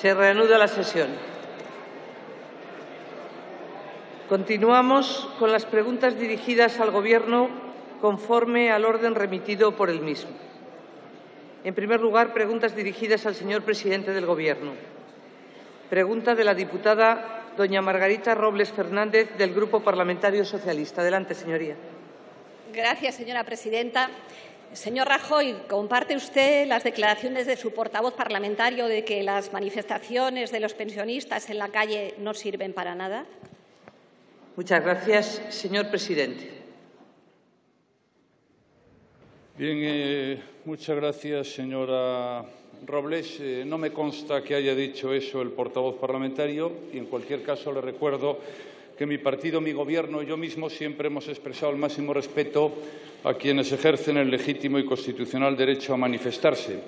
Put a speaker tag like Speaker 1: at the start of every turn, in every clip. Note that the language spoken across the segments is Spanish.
Speaker 1: Se reanuda la sesión. Continuamos con las preguntas dirigidas al Gobierno conforme al orden remitido por el mismo. En primer lugar, preguntas dirigidas al señor presidente del Gobierno. Pregunta de la diputada doña Margarita Robles Fernández, del Grupo Parlamentario Socialista. Adelante, señoría.
Speaker 2: Gracias, señora presidenta. Señor Rajoy, ¿comparte usted las declaraciones de su portavoz parlamentario de que las manifestaciones de los pensionistas en la calle no sirven para nada?
Speaker 1: Muchas gracias, señor presidente.
Speaker 3: Bien, muchas gracias, señora Robles. No me consta que haya dicho eso el portavoz parlamentario y, en cualquier caso, le recuerdo que mi partido, mi Gobierno y yo mismo siempre hemos expresado el máximo respeto a quienes ejercen el legítimo y constitucional derecho a manifestarse.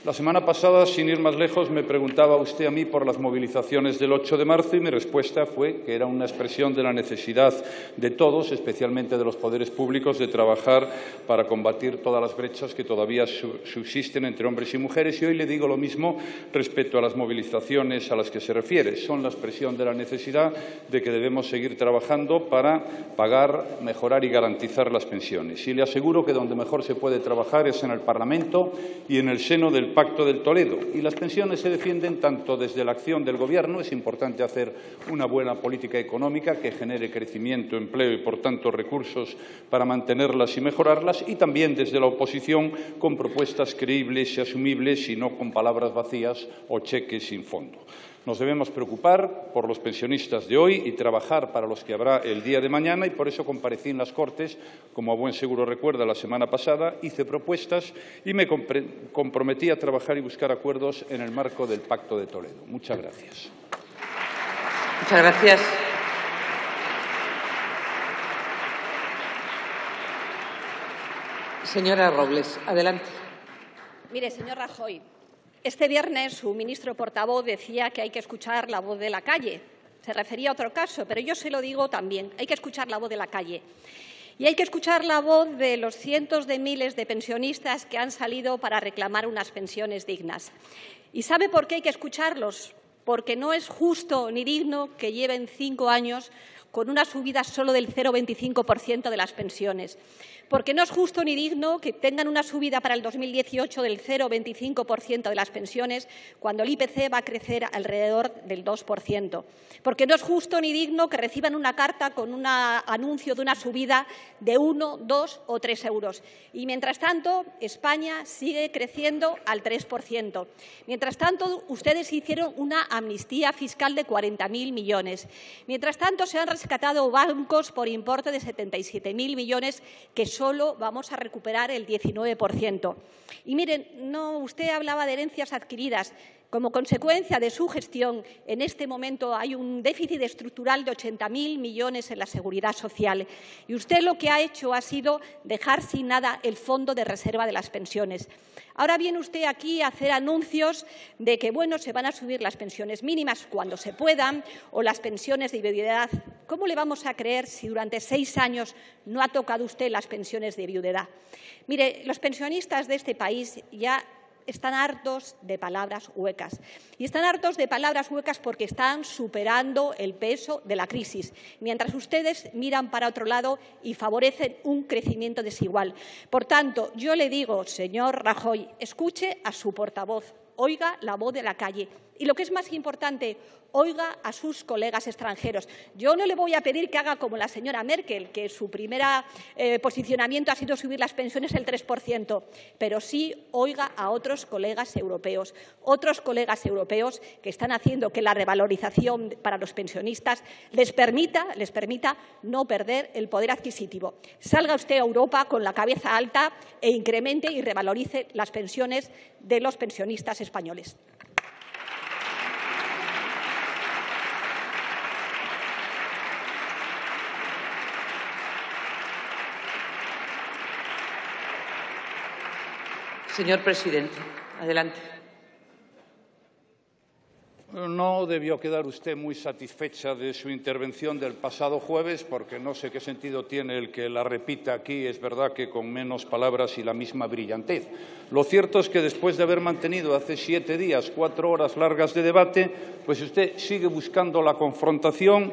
Speaker 3: La semana pasada, sin ir más lejos, me preguntaba usted a mí por las movilizaciones del 8 de marzo y mi respuesta fue que era una expresión de la necesidad de todos, especialmente de los poderes públicos, de trabajar para combatir todas las brechas que todavía subsisten entre hombres y mujeres. Y hoy le digo lo mismo respecto a las movilizaciones a las que se refiere. Son la expresión de la necesidad de que debemos seguir trabajando para pagar, mejorar y garantizar las pensiones. Y le aseguro que donde mejor se puede trabajar es en el Parlamento y en el seno del Pacto de Toledo. Y las pensiones se defienden tanto desde la acción del Gobierno. Es importante hacer una buena política económica que genere crecimiento, empleo y, por tanto, recursos para mantenerlas y mejorarlas, y también desde la oposición con propuestas creíbles y asumibles y no con palabras vacías o cheques sin fondo. Nos debemos preocupar por los pensionistas de hoy y trabajar para los que habrá el día de mañana, y por eso comparecí en las Cortes, como a buen seguro recuerda, la semana pasada, hice propuestas y me comprometí a trabajar y buscar acuerdos en el marco del Pacto de Toledo. Muchas gracias.
Speaker 1: Muchas gracias. Señora Robles, adelante.
Speaker 2: Mire, señor Rajoy, este viernes su ministro portavoz decía que hay que escuchar la voz de la calle. Se refería a otro caso, pero yo se lo digo también. Hay que escuchar la voz de la calle. Y hay que escuchar la voz de los cientos de miles de pensionistas que han salido para reclamar unas pensiones dignas. ¿Y sabe por qué hay que escucharlos? Porque no es justo ni digno que lleven 5 años con una subida solo del 0,25% de las pensiones. Porque no es justo ni digno que tengan una subida para el 2018 del 0,25% de las pensiones cuando el IPC va a crecer alrededor del 2%. Porque no es justo ni digno que reciban una carta con un anuncio de una subida de 1, 2 o 3 euros. Y, mientras tanto, España sigue creciendo al 3%. Mientras tanto, ustedes hicieron una amnistía fiscal de 40.000 millones. Mientras tanto, se han rescatado bancos por importe de 77.000 millones que solo vamos a recuperar el 19%. Y miren, usted hablaba de herencias adquiridas. Como consecuencia de su gestión, en este momento hay un déficit estructural de 80.000 millones en la Seguridad Social. Y usted lo que ha hecho ha sido dejar sin nada el Fondo de Reserva de las Pensiones. Ahora viene usted aquí a hacer anuncios de que, se van a subir las pensiones mínimas cuando se puedan o las pensiones de viudedad. ¿Cómo le vamos a creer si durante 6 años no ha tocado usted las pensiones de viudedad? Mire, los pensionistas de este país ya están hartos de palabras huecas. Y están hartos de palabras huecas porque están superando el peso de la crisis, mientras ustedes miran para otro lado y favorecen un crecimiento desigual. Por tanto, yo le digo, señor Rajoy, escuche a su portavoz, oiga la voz de la calle. Y lo que es más importante, oiga a sus colegas extranjeros. Yo no le voy a pedir que haga como la señora Merkel, que su primer posicionamiento ha sido subir las pensiones el 3%, pero sí oiga a otros colegas europeos que están haciendo que la revalorización para los pensionistas les permita no perder el poder adquisitivo. Salga usted a Europa con la cabeza alta e incremente y revalorice las pensiones de los pensionistas españoles.
Speaker 1: Señor presidente, adelante.
Speaker 3: No debió quedar usted muy satisfecha de su intervención del pasado jueves, porque no sé qué sentido tiene el que la repita aquí, es verdad que con menos palabras y la misma brillantez. Lo cierto es que después de haber mantenido hace 7 días 4 horas largas de debate, pues usted sigue buscando la confrontación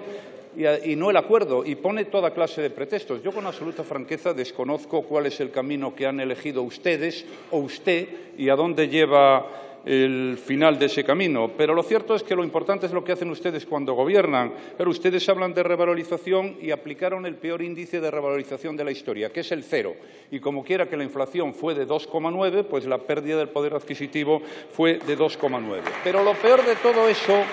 Speaker 3: y no el acuerdo, y pone toda clase de pretextos. Yo, con absoluta franqueza, desconozco cuál es el camino que han elegido ustedes o usted y a dónde lleva el final de ese camino. Pero lo cierto es que lo importante es lo que hacen ustedes cuando gobiernan. Pero ustedes hablan de revalorización y aplicaron el peor índice de revalorización de la historia, que es el 0. Y como quiera que la inflación fue de 2,9, pues la pérdida del poder adquisitivo fue de 2,9. Pero lo peor de todo eso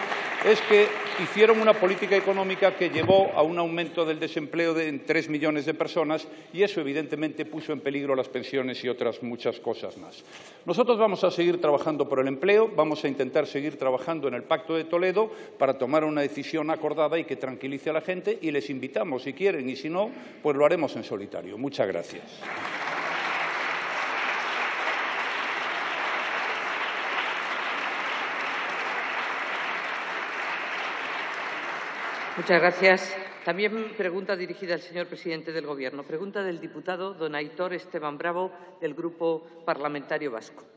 Speaker 3: es que hicieron una política económica que llevó a un aumento del desempleo de 3 millones de personas, y eso evidentemente puso en peligro las pensiones y otras muchas cosas más. Nosotros vamos a seguir trabajando por el empleo, vamos a intentar seguir trabajando en el Pacto de Toledo para tomar una decisión acordada y que tranquilice a la gente, y les invitamos, si quieren, y si no, pues lo haremos en solitario. Muchas gracias.
Speaker 1: Muchas gracias. También pregunta dirigida al señor presidente del Gobierno. Pregunta del diputado don Aitor Esteban Bravo, del Grupo Parlamentario Vasco.